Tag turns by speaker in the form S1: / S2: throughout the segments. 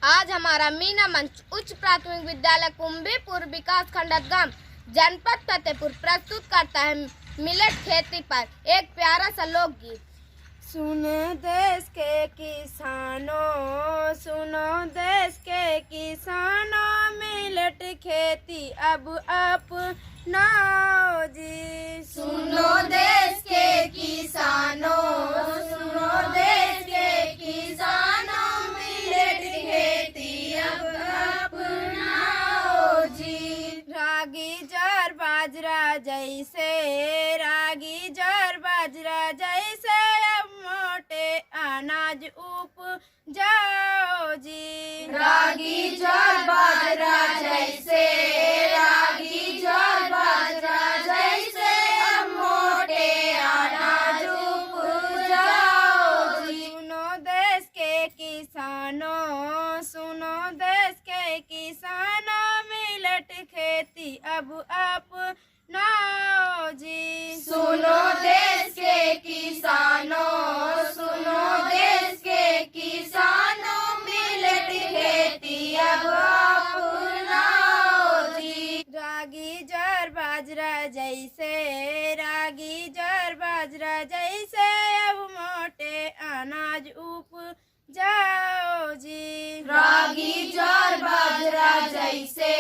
S1: आज हमारा मीना मंच उच्च प्राथमिक विद्यालय कुंभीपुर विकास खंड गांव जनपद फतेहपुर प्रस्तुत करता है मिलेट खेती पर एक प्यारा सा लोकगीत।
S2: सुनो देश के किसानों, सुनो देश के किसानों, मिलेट खेती अब अपनाओ जी।
S1: सुनो देश के किसानों, सुनो देश के किसानों, मिलेट खेती अब अपनाओ जी।
S2: रागी जर बाजरा जैसे, रागी जर बाजरा जैसे अब मोटे अनाज उपजाओ जी।
S1: रागी जर बाजरा जैसे, रागी जर बाजरा जैसे अब मोटे अनाज उपजाओ जी।
S2: सुनो देश के किसानों, सुनो देश के किसानों, मिलेट खेती अब अपनाओ जी।
S1: सुनो देश के किसानों, सुनो देश के किसानों, मिलेट खेती अब अपनाओ जी।
S2: रागी जर बाजरा जैसे, रागी जर बाजरा जैसे अब मोटे अनाज उपजाओ जी।
S1: रागी जर बाजरा जैसे,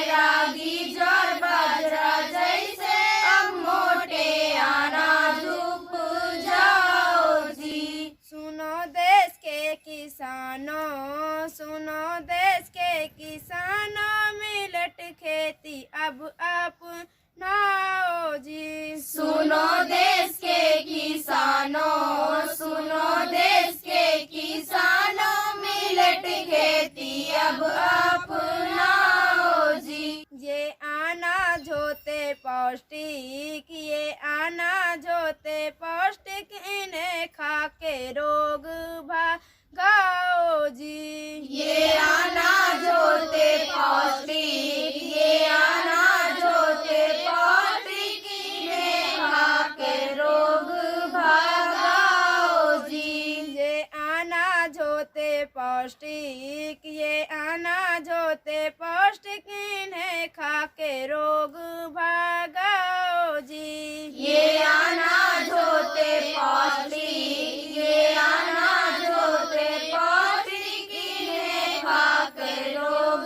S1: रागी जर बाजरा जैसे अब मोटे अनाज उपजाओ जी।
S2: सुनो देश के किसानों, सुनो देश के किसानों, मिलेट खेती अब अपनाओ जी।
S1: सुनो देश के किसानों, सुनो देश के किसानों, मिलेट खेती अब अपनाओ जी।
S2: ये अनाज होते पौष्टिक, ये अनाज होते पौष्टिक, इन्हें खा के रोग भागाओ जी।
S1: ये अनाज होते पौष्टिक, ये अनाज होते पौष्टिक, इन्हें खा के रोग भागाओ जी।
S2: ये अनाज होते पौष्टिक, ये अनाज होते पौष्टिक, इन्हें खा के रोग भागाओ जी।
S1: ये अनाज होते पौष्टिक, ये अनाज होते पौष्टिक, इन्हें खा के रोग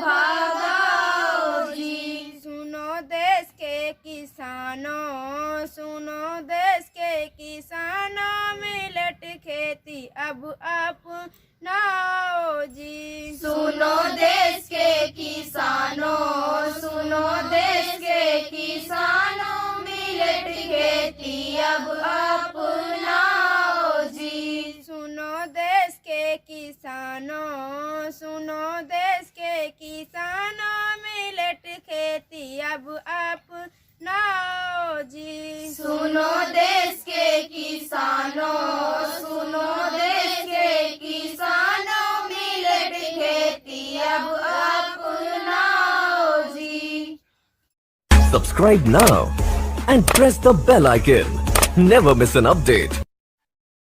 S1: भागाओ जी।
S2: सुनो देश के किसानों, सुनो देश के किसानों, मिलेट खेती अब अपनाओ जी।
S1: सुनो देश के किसानों, सुनो देश के किसानों, मिलेट खेती अब अपनाओ जी।
S2: सुनो देश के किसानों, सुनो देश के किसानों, मिलेट खेती अब अपनाओ जी।
S1: सुनो देश के किसानों, सुनो देश के किसानों, मिलेट खेती अब अपनाओ जी।
S3: Subscribe now and press the bell icon. Never miss an update.